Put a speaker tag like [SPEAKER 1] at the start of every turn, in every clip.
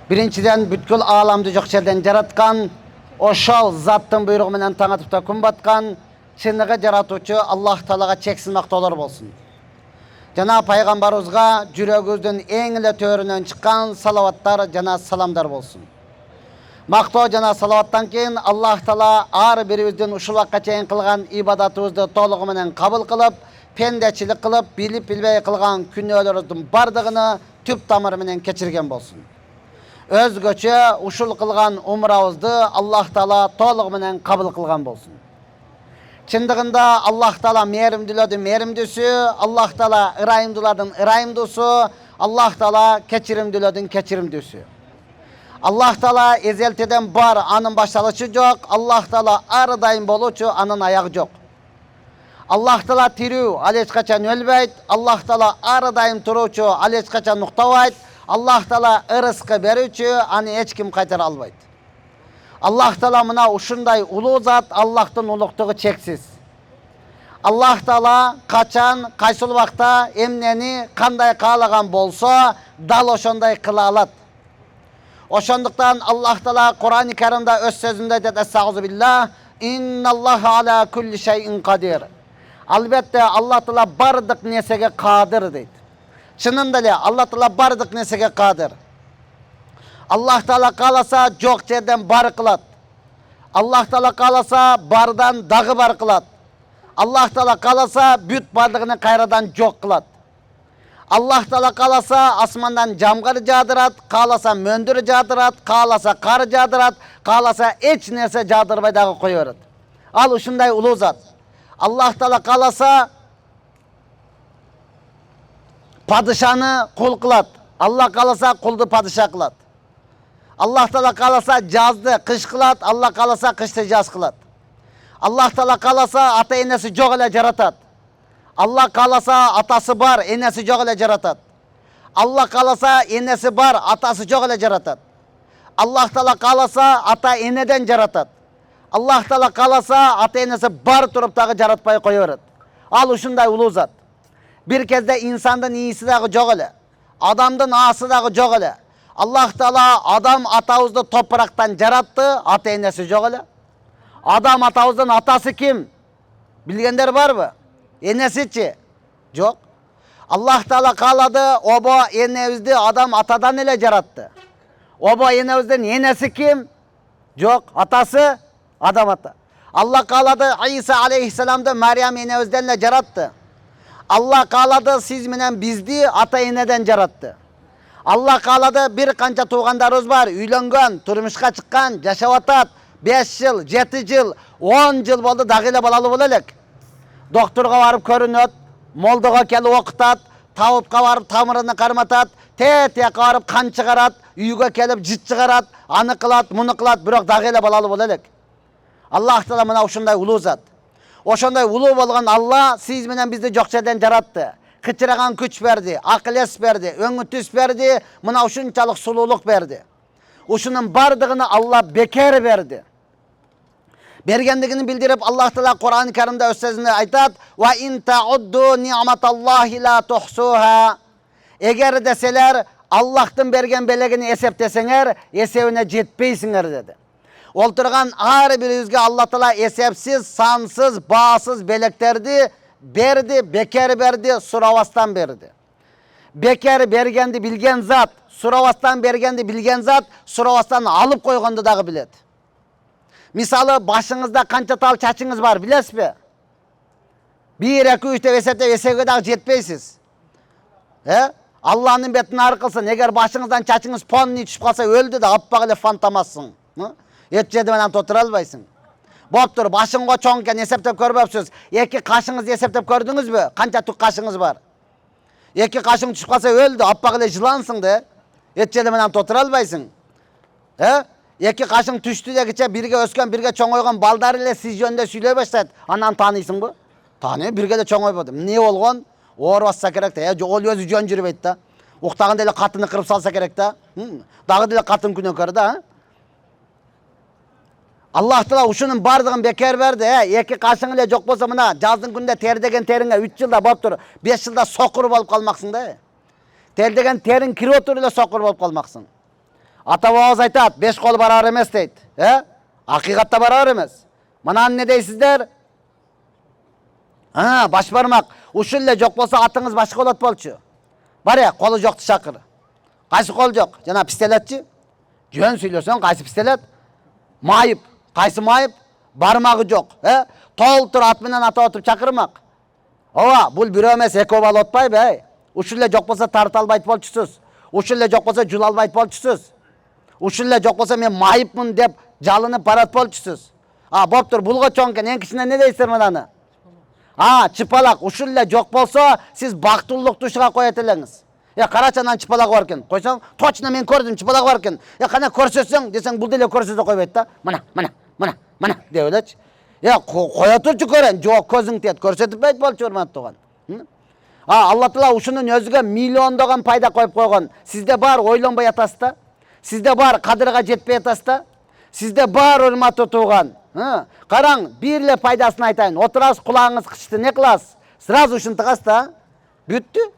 [SPEAKER 1] Birinciden бүткүл ааламды жок жерден жараткан, ошол заттын буйругу менен таң атып та күн баткан чыныгы жаратуучу Аллах Таалага чексиз мактоолор болсун. Жана пайгамбарыбызга жүрөгүбүздүн эң эле төрүнөн чыккан салаваттар жана саламдар болсун. Мактоо жана салаваттан кийин Аллах Таала ар бирибиздин ушул вакытка чейин кылган ибадатыбызды толугу менен кабыл кылып, пендечилик кылып, билип билбей кылган күнөөлөрүбүздүн бардыгын түп тамыры менен кечирген болсун. Өзгөчө ушул кылган умрабызды Аллах Таала толугу менен кабыл кылган болсун. Чындыгында Аллах Таала мээримдүүлөрдүн мээримдүүсү, Аллах Таала ырайымдуулардын ырайымдуусу, Аллах Таала кечиримдүүлөрдүн кечиримдүүсү. Аллах Таала эзелтеден бар, анын башталышы жок. Аллах Таала ар дайым болуучу, анын аягы жок. Аллах Таала тирүү, ал эч качан өлбөйт. Аллах Таала ар дайым туруучу, ал эч качан уктабайт. Аллах Таала ырыскы берүүчү, аны эч ким кайтара албайт. Аллах Таала мына ушундай улуу зат, Аллахтын улуктугу чексиз. Аллах Таала качан, кайсыл убакта эмнени кандай каалаган болсо, дал ошондой кыла алат. Ошондуктан Аллах Таала Кур'ан-ы Каримде өз сөзүндө айтат: "Эстагфиру биллах, инналлаха ала кулли шайин кадир." Албетте Аллах Таала бардык нерсеге кадыр дейт. Чынында эле Аллах Таала бардык нерсеге кадыр. Аллах Таала кааласа жок жерден бар кылат. Аллах Таала кааласа бардан дагы бар кылат. Аллах Таала кааласа бүт бардыгын кайрадан жок кылат. Аллах Таала кааласа асмандан жамгар жаадырат, кааласа мөндүр жаадырат, кааласа кар жаадырат, кааласа эч нерсе жаадырбай дагы кое берет. Ал ушундай улуу зат. Аллах Таала кааласа падышаны кул кылат. Аллах кааласа кулду падыша кылат. Аллах Таала кааласа жазды кыш кылат, Аллах кааласа кышты жаз кылат. Аллах Таала кааласа ата энеси жок эле жаратат. Аллах кааласа атасы бар, энеси жок эле жаратат. Аллах кааласа энеси бар, атасы жок эле жаратат. Аллах Таала кааласа ата энеден жаратат. Аллах Таала кааласа ата энеси бар туруп дагы жаратпай кое берет. Ал ушундай улуу зат. Бир кезде инсандын ийиси дагы жок эле, адамдын аасы дагы жок эле. Аллах Таала адам атабызды топурактан жаратты, ата энеси жок эле. Адам атабыздын атасы ким? Билгендер барбы? Энесичи? Жок. Аллах Таала каалады, обо энебизди адам атадан эле жаратты. Обо энебиздин энеси ким? Жок. Атасы адам ата. Аллах каалады, Иса алейхиссаламды Мариям энебизден эле жаратты. Аллах каалады, сиз менен бизди ата энеден жаратты. Аллах каалады, бир канча туугандарыбыз бар, үйлөнгөн, турмушка чыккан, жашап атат. 5 жыл, 7 жыл, 10 жыл болду, дагы эле балалуу боло элек. Докторго барып көрүнөт, молдого келип окутат, табытка барып тамырын карматат, тетияка барып кан чыгарат, үйгө келип жыт чыгарат, аны кылат, муну кылат, бирок дагы эле балалуу боло элек. Аллах Таала мына ушундай улуу зат. Ошондой улуу болгон Алла сиз менен бизди жок жерден жаратты. Кычыраган күч берди, акыл эс берди, өңү түс берди, мына ушунчалык сулуулук берди. Ушунун бардыгын Алла бекер берди. Бергендигин билдирип Аллах Таала Кур'ан-ы Каримде өз сөзүндө айтат: "Ва ин таудду ни'маталлахи ла тухсуха." Эгер деселер Аллахтын берген белегини эсептесеңер, эсебине жетпейсиңер деди. Олтурган ар бирибизге Аллах Таала эсепсиз, сансыз, баасыз белектерди берди, бекер берди, сурабастан берди. Бекер бергенди билген зат, сурабастан бергенди билген зат, сурабастан алып койгонду дагы билет. Мисалы, башыңызда канча тал чачыңыз бар, билесизби? 1, 2, 3 деп эсептеп эсеге дагы жетпейсиз. Алланын бетин ар кылсын. Эгер башыңыздан чачыңыз понни түшүп калса, өлдү да аппак эле фантамассың. Эт жеди менен отура албайсың. Боптур, башыңга чоң экен, эсептеп көрбөпсүз. 2 кашыңызды эсептеп көрдүңүзбү? Канча тук кашыңыз бар? 2 кашың түшүп калса, өлдү, аппак эле жылансың да. Эт жеди менен отура албайсың. 2 кашың түштү дегиче бирге өскөн, бирге чоңойгон балдар эле сиз жөнүндө сүйлөй баштайт. Анан тааныйсыңбы? Тааный, бирге эле чоңойбоду. Эмне болгон? Оорбаса керек да. Ол өзү жөн жүрбөйт да. Уктаганда эле катыны кырып салса керек да. Дагы деле катын күнөөкөр да. Аллах Таала ушунун бардыгын бекер берди. 2 кашың эле жок болсо, мына жаздын күндө тердеген териңе 3 жылда болуптур, 5 жылда сокур болуп калмаксың да. Тердеген терин кирип отуруп эле сокур болуп калмаксың. Ата бабамыз айтат, 5 кол барар эмес дейт. Акыйкатта барар эмес. Мына не дейсиздер? Баш бармак. Ушул эле жок болсо атыңыз башка болот болчу. Бар колу жокту чакыр. Кайсы кол жок? Жана пистолетчи. Жөн сүйлөсөң кайсы пистолет? Майып. Кайсы майып? Бармагы жок. Толтур ат менен ата отуруп чакырмак. Ооба, бул бирөө эмес, экөө бала отпайбы? Ушул эле жок болсо тарта албайт болчусуз. Ушул эле жок болсо жул албайт болчусуз. Ушул эле жок болсо мен майыпмын деп жалынып барат болчусуз. Боптур, булго чоң экен, эң кичине не дейсиздер мынаны? Чыпалак. Ушул эле жок болсо, сиз бактылуулукту ушуга коет элеңиз. Карачы анан чыпалагы бар экен. Койсоң, точно мен көрдүм, чыпалагы бар экен. Кана көрсөтсөң, десең, бул деле көрсөтө койбойт да. Мына деп элечи. Кое турчу көрөйүн. Жок, көзүң тиет. Көрсөтүпбөйт болчу, урматтуу. Алла Таала ушунун өзүгө миллиондогон пайда коюп койгон. Сизде бар ойлонбой атасыз да. Сизде бар кадырга жетпей атасыз да. Сизде бар урматтуу тууган. Караң, бир эле пайдасын айтайын. Отурасыз, кулагыңыз кычты, не кыласыз? Сразу ушинтигасыз да. Бүттү.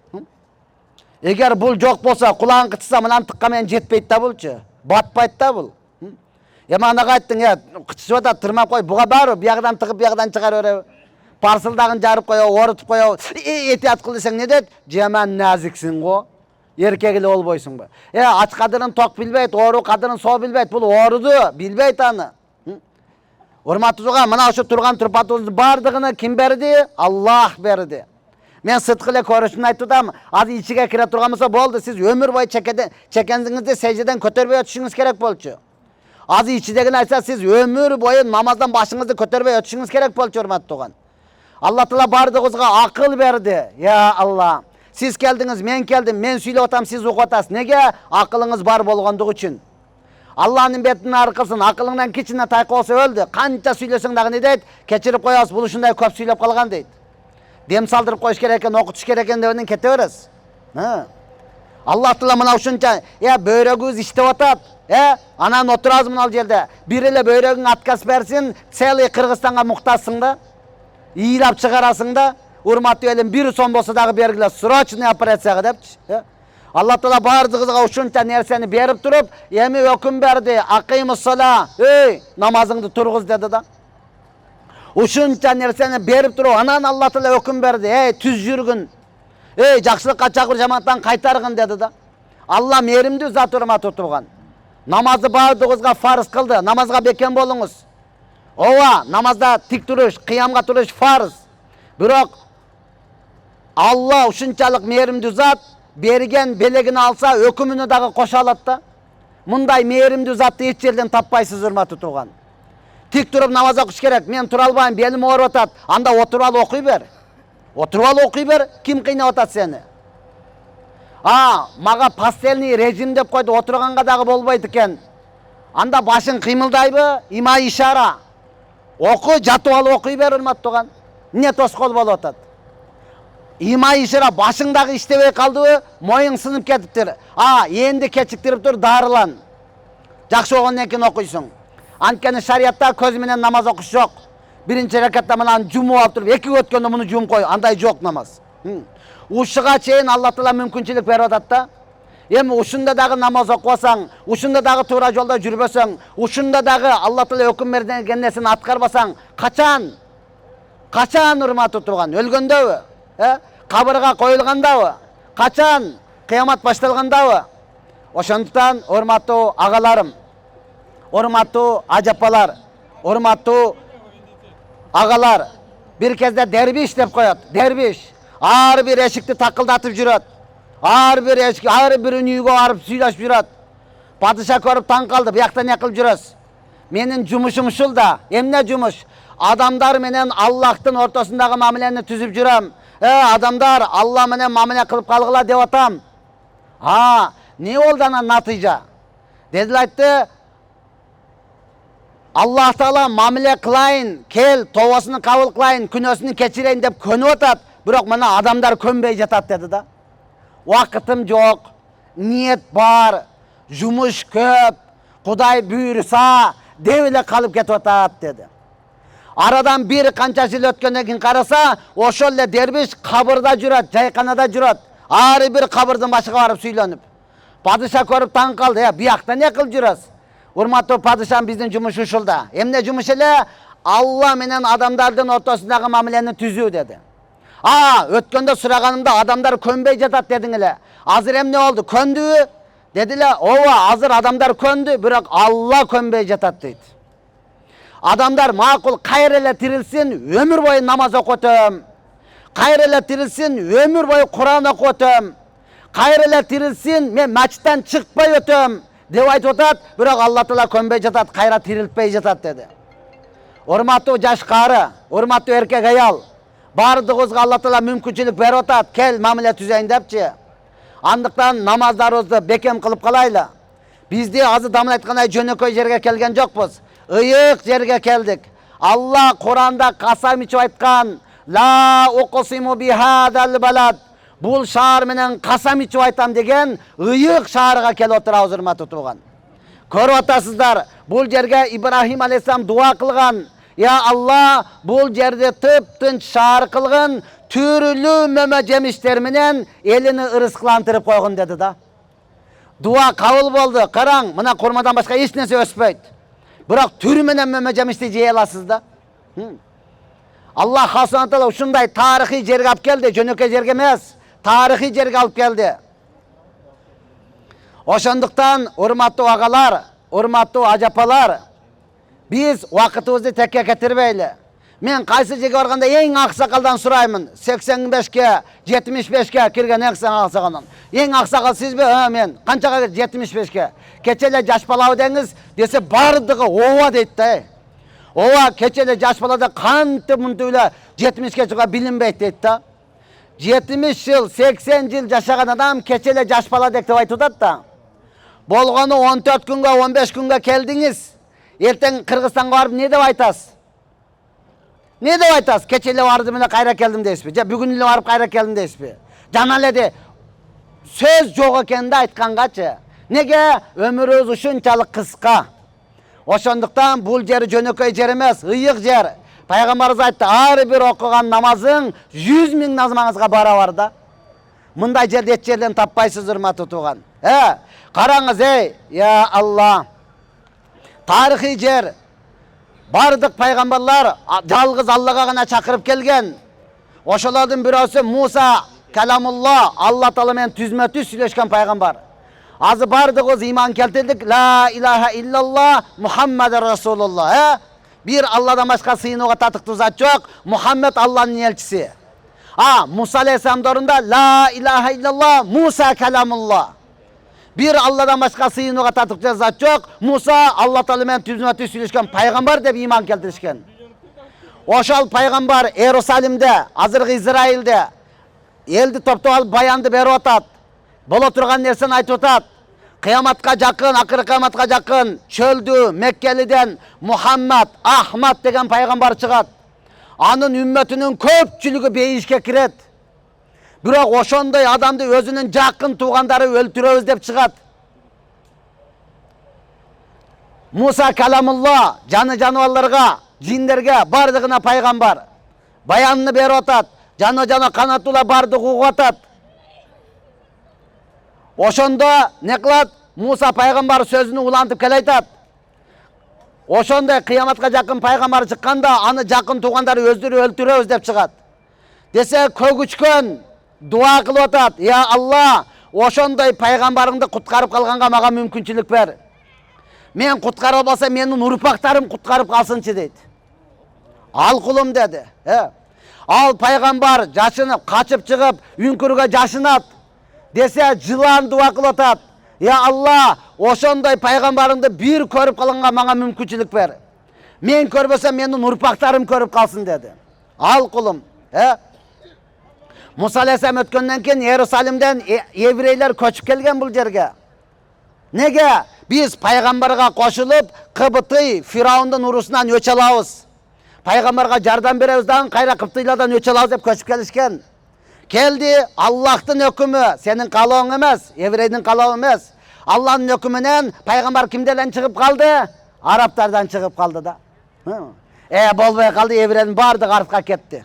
[SPEAKER 1] Эгер бул жок болсо, кулагың кычса, мынан тыкка менен жетпейт да булчу. Батпайт да бул. Анага айттың, кычып атат, тырмап кой, буга баары биягыдан тыгып, биягыдан чыгарып береби. Парсылдагын жарып коебу, орутуп коебу. Этият кыл десең не дейт? Жаман назиксиң го. Эркек эле болбойсуңбу? Ач кадырын ток билбейт, оору кадырын соо билбейт. Бул ооруду билбейт аны. Урматтууга, мына ошо турган турпатыбыздын бардыгыны ким берди? Аллах берди. Мен сыткы эле көрүшүн айтып атам. Азыр ичиге кире турган болсо болду, сиз өмүр бою чекендиңизди сеждеден көтөрбөй өтүшүңүз керек болчу. Азыр ичидегини айтса, сиз өмүр бою намаздан башыңызды көтөрбөй өтүшүңүз керек болчу, урматтууган. Алла Таала бардыгыбызга акыл берди. Я Алла, сиз келдиңиз, мен келдим, мен сүйлөп атам, сиз угуп атасыз. Неге? Акылыңыз бар болгондугу үчүн. Алланын бетинин аркысын, акылыңдан кичине тайкы болсо өлдү. Канча сүйлөсөң дагы не дейт? Кечирип коебуз, бул ушундай көп сүйлөп калган дейт. Дем салдырып коюш керек экен, окутуш керек экен деп анан кете бересиз. Алла Таала мына ушунча, бөйрөгүбүз иштеп атат. Анан отурабыз мына жерде. Бир эле бөйрөгүң отказ берсин, целый Кыргызстанга муктажсың да. Ыйлап чыгарасың да. Урматтуу элим, 1 сом болсо дагы бергиле, срочный операцияга депчи. Алла Таала бардыгыбызга ушунча нерсени берип туруп, эми өкүм берди. Акыймус сала. Намазыңды тургуз деди да. Ушунча нерсени берип туруп, анан Алла Таала өкүм берди. Түз жүргүн. Жакшылыкка чакыр, жамандыктан кайтаргын деди да. Алла мээримдүү зат, урматтуу турган. Намазды бардыгыбызга фарыз кылды. Намазга бекем болуңуз. Ооба, намазда тик туруш, кыямга туруш фарыз. Бирок Алла ушунчалык мээримдүү зат, берген белегин алса, өкүмүнү дагы кошо алат да. Мындай мээримдүү затты эч жерден таппайсыз, урматтуу турган. Тик туруп намаз окуш керек. Мен тура албайм, белим ооруп атат. Анда отуруп алып окуй бер. Отуруп алып окуй бер. Ким кыйнап атат сени? Мага постельный режим деп койду, отурганга дагы болбойт экен. Анда башың кыймылдайбы? Има ишара. Оку, жатып алып окуй бер, урматтуу турган. Не тоскоол болуп атат? Има ишара, башың дагы иштебей калдыбы? Моюң сынып кетиптир. Энди кечиктирип тур, дарылан. Жакшы болгондон кийин окуйсуң. Анткени шариятта көз менен намаз окуш жок. Биринчи ракатта менен жумуп алып туруп, эки өткөндө муну жумуп кой, андай жок намаз. Ушуга чейин Алла Таала мүмкүнчүлүк берип атат да. Эми ушунда дагы намаз окубасаң, ушунда дагы туура жолдо жүрбөсөң, ушунда дагы Алла Таала өкүм берген нерсени аткарбасаң, качан урматтуу турган? Өлгөндөбү? Кабырга коюлгандабы? Качан? Кыямат башталгандабы? Ошондуктан, урматтуу агаларым, урматтуу ажапалар, урматтуу агалар, бир кезде дербиш деп коет. Дербиш ар бир эшикти такылдатып жүрөт. Ар бир үйгө барып сүйлөшүп жүрөт. Падыша көрүп таң калды, биякта не кылып жүрөсүз? Менин жумушум ушул да. Эмне жумуш? Адамдар менен Аллахтын ортосундагы мамилени түзүп жүрөм. Адамдар Алла менен мамиле кылып калгыла деп атам. Не болду анан натыйжа? Дедил айтты, Аллах Таала мамиле кылайын, кел, тобосун кабыл кылайын, күнөөсүн кечирейин деп көнүп атат. Бирок мына адамдар көнбөй жатат деди да. Вакытым жок, ниет бар, жумуш көп, Кудай буйруса деп эле калып кетип атат деди. Арадан бир канча жыл өткөндөн кийин караса, ошол эле дербиш кабырда жүрөт, жайканада жүрөт. Ар бир кабырдын башыга барып сүйлөнүп. Padişah görüp taң kaldı. Bu yakta ne kıl жүрөs? Urmatlı padişahım bizden jumuş uşulda. Emne jumuş ele? Allah menen adamdardын ортосундагы мамилени түзүү dedi. Өткөндө сураганымда adamдар көнбөй жатат дедиң эле. Азыр эмне болду? Көндүбү? Дедиле, ооба, азыр адамдар көндү, бирок Алла көнбөй жатат дейт. Адамдар макул кайра эле тирилсин, өмүр бою намаз окутум. Кайра эле тирилсин, өмүр бою Куран окутум. Кайра эле тирилсин, мен мачтан чыкпай өтөм деп айтып атат, бирок Алла Таала көнбөй жатат, кайра тирилтпей жатат деди. Урматтуу жаш кары, урматтуу эркек аял, бардыгыбызга Алла Таала мүмкүнчүлүк берип атат, кел мамиле түзөйүн депчи. Андыктан намаздарыбызды бекем кылып калайлы. Бизди азыр дамыл айткандай жөнөкөй жерге келген жокпуз. Ыйык жерге келдик. Алла Куранда касам ичип айткан: "Ла уқсиму бихадал балад." Бул шаар менен касам ичип айтам деген ыйык шаарга келип отурабыз, урматтуу тууган. Көрүп атасыздар, бул жерге Ибрахим алейхисалам дуа кылган. Я Алла, бул жерде тып-тынч шаар кылгын, түрүлүү мөмө жемиштер менен элини ырыскылантырып койгон деди да. Дуа кабыл болду. Караң, мына курмадан башка эч нерсе өспөйт. Бирок түрү менен мөмө жемишти жей аласыз да. Аллах Субхана Таала ушундай тарыхый жерге алып келди, жөнөкөй жерге эмес, тарыхый жерге алып келди. Ошондуктан урматтуу агалар, урматтуу ажапалар, биз убакытыбызды текке кетирбейли. Мен кайсы жерге барганда эң аксакалдан сураймын. 85ке, 75ке кирген аксакалдан. Эң аксакал сизби? Мен. Канчага 75ке? Кече эле жаш балабы деңиз десе бардыгы ооба дейт да. Ооба, кече эле жаш балада кантип мынтип эле 70ке чыга билинбейт дейт да. 70 жыл, 80 жыл жашаган адам кече эле жаш бала деп айтып атат да. Болгону 14 күнгө, 15 күнгө келдиңиз. Эртең Кыргызстанга барып не деп айтасыз? Не деп айтасыз? Кече эле бардым эле кайра келдим дейсизби? Же бүгүн эле барып кайра келдим дейсизби? Жана эле сөз жок экенин да айткангачы. Неге? Өмүрүбүз ушунчалык кыска. Ошондуктан бул жер жөнөкөй жер эмес, ыйык жер. Пайгамбарыбыз айтты, ар бир окуган намазың 100 000 намазыңызга барабар да. Мындай жерде эч жерден таппайсыз, урматтуу тууган. Караңыз, я Алла. Тарыхый жер. Бардык пайгамбарлар жалгыз Аллага гана чакырып келген. Ошолордун бирөөсү Муса Каламулла, Алла Таала менен түзмө-түз сүйлөшкөн пайгамбар. Азыр бардыгыбыз иман келтирдик. Ла илаха иллалла Мухаммад Расулулла. Бир Алладан башка сыйынууга татыктуу зат жок. Мухаммед Алланын элчиси. Муса алейхисаламдын ордунда ла илаха иллалла Муса Каламулла. Бир Алладан башка сыйынууга татыктуу зат жок. Муса Алла Таала менен түзмө-түз сүйлөшкөн пайгамбар деп иман келтиришкен. Ошол пайгамбар Иерусалимде, азыркы Израилде элди топтоп алып баянды берип атат. Боло турган нерсени айтып атат. Кыяматка жакын, акыркы кыяматка жакын чөлдү Меккелиден Мухаммад, Ахмад деген пайгамбар чыгат. Анын үммөтүнүн көпчүлүгү бейишке кирет. Бирок ошондой адамды өзүнүн жакын туугандары өлтүрөбүз деп чыгат. Муса Каламулла жаны жаныбарларга, жиндерге бардыгына пайгамбар. Баянны берип атат. Жана канатула бардыгы угуп атат. Ошондо не кылат? Муса пайгамбар сөзүнү улантып келе айтат. Ошондой кыяматка жакын пайгамбар чыкканда аны жакын туугандары өздөрү өлтүрөбүз деп чыгат. Десе көгүчкөн дуа кылып атат. Я Алла, ошондой пайгамбарыңды куткарып калганга мага мүмкүнчүлүк бер. Мен куткарып албасам менин урпактарым куткарып калсынчы дейт. Ал кулум деди. Ал пайгамбар жашынып, качып чыгып, үңкүргө жашынат. Десе жылан дуа кылып атат. Я Алла, ошондой пайгамбарыңды бир көрүп калганга мага мүмкүнчүлүк бер. Мен көрбөсөм менин урпактарым көрүп калсын деди. Ал кулум. Муса алейхисалам өткөндөн кийин Иерусалимден еврейлер көчүп келген бул жерге. Неге? Биз пайгамбарга кошулуп, Кыпты Фираундун урусунан өч алабыз. Пайгамбарга жардам беребиз дагы кайра Кыптыйлардан өч алабыз деп көчүп келишкен. Келди, Аллахтын өкүмү, сенин калооң эмес, еврейдин калоо эмес. Алланын өкүмүнөн пайгамбар кимдерден чыгып калды? Арабтардан чыгып калды да. Болбой калды, еврейдин бардыгы аркка кетти.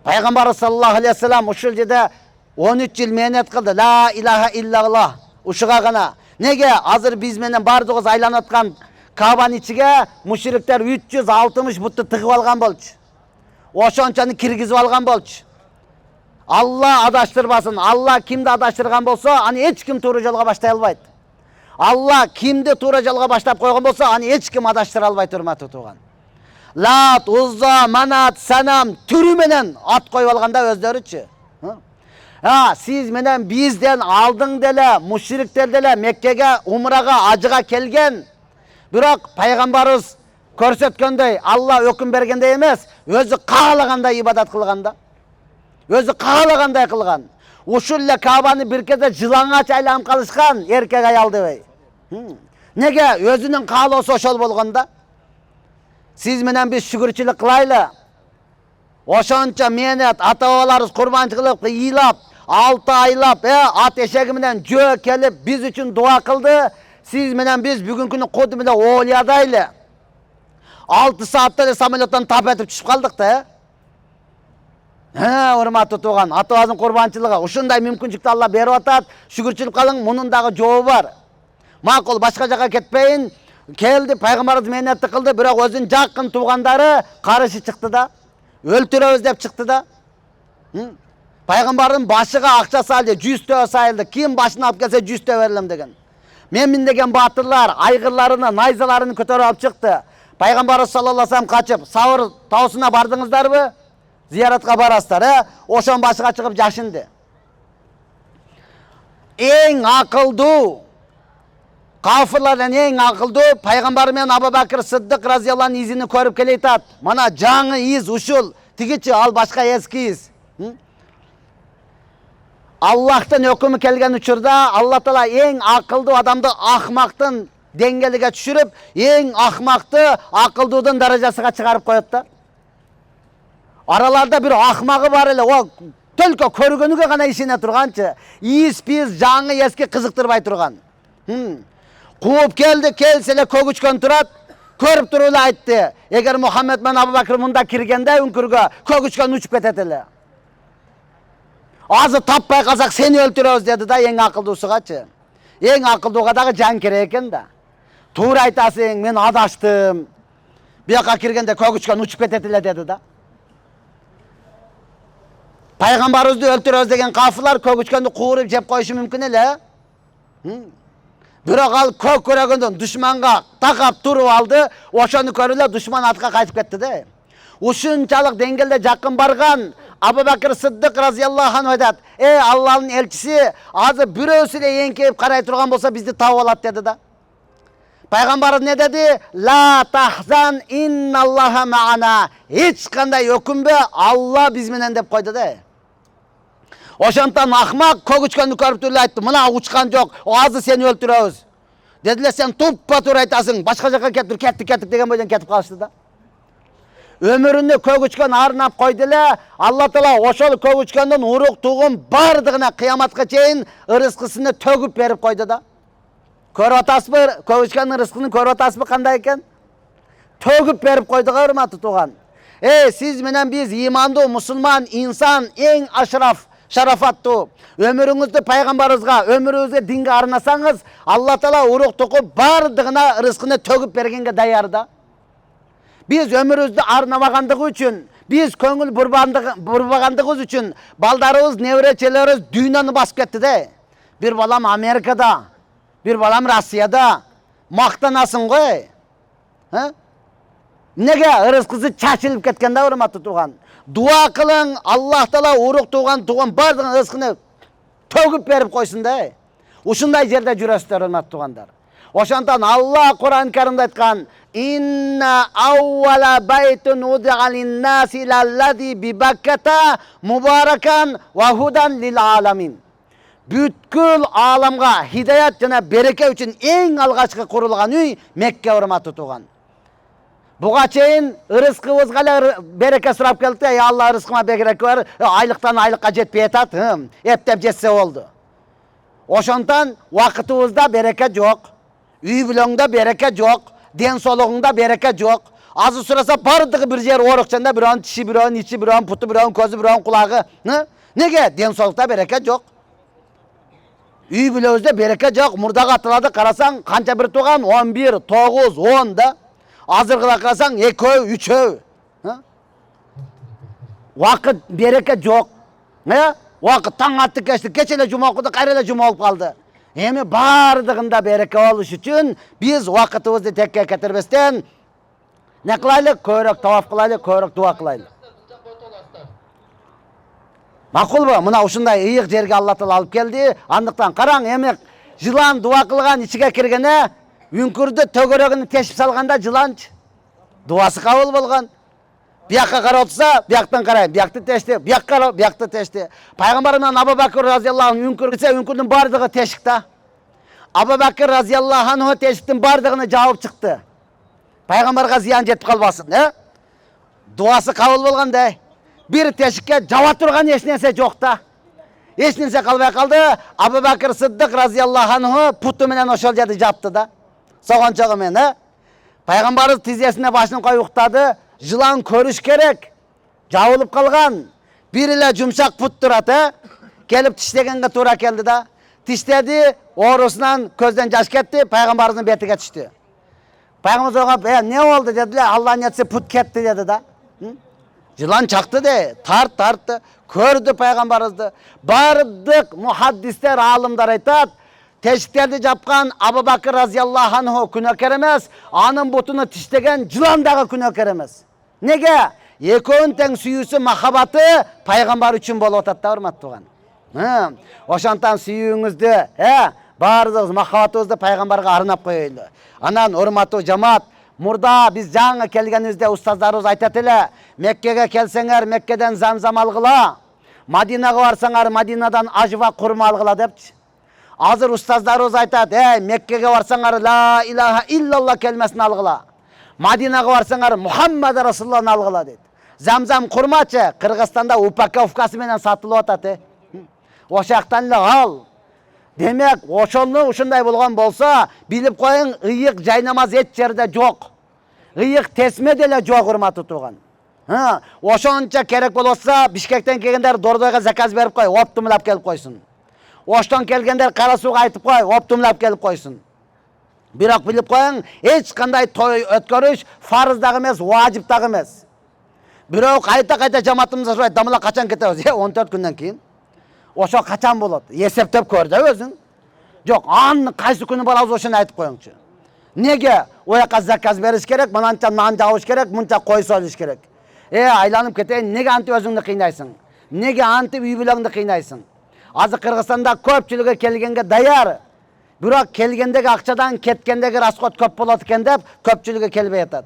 [SPEAKER 1] Пайгамбар саллаллаху алейхи вассалам ушул жерде 13 жыл мээнет кылды. Ла илаха иллаллах ушуга гана. Неге азыр биз менен бардыгыбыз айланып аткан Кабанын ичиге мушриктер 360 бутты тыгып алган болчу. Ошончаны киргизип алган болчу. Алла адаштырбасын. Алла кимди адаштырган болсо, аны эч ким туура жолго баштай албайт. Алла кимди туура жолго баштап койгон болсо, аны эч ким адаштыра албайт, урматтуу тууган. Лат, Узза, Манат, Санам түрү менен ат коюп алганда өздөрүчү. Сиз менен бизден алдың деле, мушриктер деле Меккеге, умрага, ажыга келген. Бирок пайгамбарыбыз көрсөткөндөй, Алла өкүм бергендей эмес, өзү каалагандай ибадат кылганда. Өзү каалагандай кылган. Ушул эле Кабаны бир кезде жылаңач айланып калышкан эркек аял дебей. Неге? Өзүнүн каалоосу ошол болгонда. Сиз менен биз шүгүрчүлүк кылайлы. Ошончо менет, ата-бабаларыбыз курбанчылык ыйлап, 6 айлап, ат эшеги менен жөө келип биз үчүн дуа кылды. Сиз менен биз бүгүнкү күнү куду менен оолядайлы. 6 саатта эле самолеттон тап этип түшүп калдык да. Урматтуу тууган, ата-бабанын курбанчылыгы ушундай мүмкүнчүлүктү Алла берип атат. Шүгүрчүлүк кылың, мунун дагы жообу бар. Макул, башка жака кетпейин. Келди, пайгамбарыбыз менетти кылды, бирок өзүнүн жакын туугандары каршы чыкты да. Өлтүрөбүз деп чыкты да. Пайгамбардын башыга акча салды, 100 төө сайылды. Ким башын алып келсе 100 төө берилем деген. Мен деген батырлар айгырларыны, найзаларын көтөрүп алып чыкты. Пайгамбарыбыз саллаллаху алейхи вассалам качып, Савыр таусуна бардыңыздарбы? Зияратка барасыздар, ошон башыга чыгып жашынды. Эң акылдуу кафырлардан эң акылдуу пайгамбар менен Абу Бакыр Сыддык разыяллаху анху изини көрүп келе атат. Мана жаңы из ушул, тигичи ал башка эски из. Аллахтан өкүмү келген учурда Алла Таала эң акылдуу адамды акмактын деңгээлиге түшүрүп, эң акмакты акылдуудун даражасына чыгарып коет да. Араларда бир акмагы бар эле, о төлкө көргөнүгө гана ишене турганчы, иис-пиис жаңы эски кызыктырбай турган. Кууп келди, келсе эле көгүчкөн турат, көрүп туруп эле айтты. Эгер Мухаммед менен Абу Бакыр мында киргенде үңкүргө көгүчкөн учуп кетет эле. Азыр таппай калсак сени өлтүрөбүз деди да, эң акылдуусугачы. Эң акылдууга дагы жан керек экен да. Туура айтасың, мен адаштым. Бияка киргенде көгүчкөн учуп кетет эле деди да. Пайгамбарыбызды өлтүрөбүз деген кафырлар көгүчкөндү кууруп жеп коюшу мүмкүн эле. Бирок ал көк көрөгөндөн душманга такап туруп алды, ошону көрүп эле душман атка кайтып кетти да. Ушунчалык деңгээлде жакын барган Абу Бакыр Сыддык разыяллаху анху айтат: Алланын элчиси азыр бирөөсү эле эңкейип карай турган болсо бизди таап алат деди да. Пайгамбарыбыз не деди? Ла тахзан инналлаха маана. Эч кандай өкүнбө, Алла биз менен деп койду да. Ошонтон акмак көгүчкөндү көрүп туруп айтты: "Мына учкан жок, азыр сени өлтүрөбүз." Дедилер: "Сен туппа туура айтасың, башка жака кеттик" деген бойдон кетип калышты да. Өмүрүндө көгүчкөн арнап койду эле. Алла Таала ошол көгүчкөндөн урук тугун бардыгына кыяматка чейин ырыскысыны төгүп берип койду да. Көрүп атасызбы, көгүчкөндүн ырыскысын көрүп атасызбы кандай экен? Төгүп берип койду го, урматтуу тууган. Сиз менен биз имандуу мусулман инсан эң ашраф, шарафаттуу. Өмүрүңүздү пайгамбарыбызга, өмүрүңүздү динге арнасаңыз, Алла Таала урук тугуп бардыгына ырыскыны төгүп бергенге даяр да. Biz ömürüzde arnamagandыгы үчүн, biz көңүл бурбагандыгыбыз үчүн балдарыбыз, невречелерибиз дүйнөнү басып кетти де. Bir балам Америкада, bir балам Россияда. Мактанасың ғой. Неге ырыскысы чачылып кеткен да, урматтуу тууган? Дуа кылың, Аллах Таала урук туган бардыгын ырыскыны төгүп берип койсун да. Ушундай жерде жүрөсүздөр, урматтуу туугандар. Ошондон Алла Кур'ан Каримде айткан: "Инна awwala baytun ud'a lin-nasi lalladhi bi Bakkata mubarakan wa hudan lil alamin." Бүткүл аламга хидаят жана береке үчүн эң алгачкы курулган үй Мекке, урматтуу тууган. Буга чейин ырыскыбызга эле береке сурап келди. Алла ырыскыма береке бер, айлыктан айлыкка жетпей атат. Эптеп жетсе болду. Ошондон убакытыбызда береке жок. Үй бүлөңдө береке жок, ден соолугуңда береке жок. Азыр сураса бардыгы бир жер оорукчанда, бирөөнүн тиши, бирөөнүн ичи, бирөөнүн путу, бирөөнүн көзү, бирөөнүн кулагы. Неге? Ден соолукта береке жок. Үй бүлөбүздө береке жок, мурдагы аталарды карасаң, канча бир тууган? 11, 9, 10 да. Азыркыда карасаң 2, 3. Вакыт береке жок. Вакыт таң атты кечти, кече эле жума окуду, кайра эле жума болуп калды. Эми бардыгында береке болуш үчүн биз вакытыбызды текке кетирбестен не кылайлы? Көбүрөөк таваф кылайлы, көбүрөөк дуа кылайлы. Макулбу? Мына ушундай ыйык жерге Алла Таала алып келди. Андыктан караң, эми жылан дуа кылган ичиге киргене, үңкүрдү төгөрөгүн тешип салганда жыланчы дуасы кабыл болгон. Бияққа қарап отырса, бияқтан қарайын, бияқты тешті, бияқ қарап, бияқты тешті. Пайғамбарымнан Абу Бәкір разияллаху анху үңкір кірсе, үңкірдің бардығы тешік та. Абу Бәкір разияллаху анху тешіктің бардығыны жауып шықты. Пайғамбарға зиян жетіп қалбасын, дуасы қабыл болғандай. Bir тешікке жауа тұрған ешнесе жоқ та. Ешнесе қалбай қалды. Абу Бәкір Сыддық разияллаху анху пұты менен ошол жерді жапты да. Соған чоғымен, Пайғамбарымыз тізесіне башын қойып уктады. Жылан көріш керек. Жауылып қалған. Bir эле жұмшақ пұт тұрады. Келіп тиштегенге тура келді да. Тиштеді, орысынан көзден жаш кетті, пайғамбарымыздың бетіге түшті. Пайғамбарымыз оған, не oldu dediler, Allah'ın yetisi put кетті деді да. Жылан çaktı de, tarttı, kördü пайғамбарымызды. Бардық muhaddisler, alımlar айтады, тешіктерді жапқан Абу Бәкір разияллаху анху күнәкер емес, анын бутуну тиштеген жылан дагы күнәкер емес. Неге? Екеуін тең сүйүүсү, махабаты пайғамбар үшін болуп атат да, урматтуу тууган. Ошондон сүйүүңүздү, баарыбыз махабатыбызды пайғамбарга арнап коелу. Анан урматтуу жамаат, мурда биз жаңы келгенибизде устаздарыбыз айтат эле, Меккеге келсеңер, Меккеден замзам алгыла, Мадинага барсаңар, Мадинадан ажва курма алгыла депчи. Азыр устаздарыбыз айтат, Меккеге барсаңар, ла илаха иллалла келмесин алгыла. Мадинага барсаңар, Мухаммад Расулуллахны алгыла дейт. Замзам курмачы Кыргызстанда упаковкасы менен сатылып атат. Ошактан эле ал. Демек, ошону ушундай болгон болсо, билип коюң, ыйык жайнамаз эч жерде жок. Ыйык тесме деле жок, урматтуу тууган. Ошончо керек болса, Бишкектен келгендер Дордойго заказ берип кой, оптумлап келип койсун. Оштон келгендер Кара Сууга айтып кой, оптумлап келип койсун. Бирок билип коюң, эч кандай той өткөрүш фарыз дагы эмес, важип дагы эмес. Бирок кайта жамаатымызга сурайт, дамыла качан кетебиз? 14 күндөн кийин. Ошо качан болот? Эсептеп көр да өзүң. Жок, анын кайсы күнү барабыз ошону айтып коюңчу. Неге? Ояка заказ бериш керек, мынанча нан жабыш керек, мынча кой союш керек. Айланып кетейин, неге антип өзүңдү кыйнайсың? Неге антип үй бүлөңдү кыйнайсың? Азыр Кыргызстанда көпчүлүгү келгенге даяр. Бирок келгендеги акчадан кеткендеги расход көп болот экен деп көпчүлүгү келбей атат.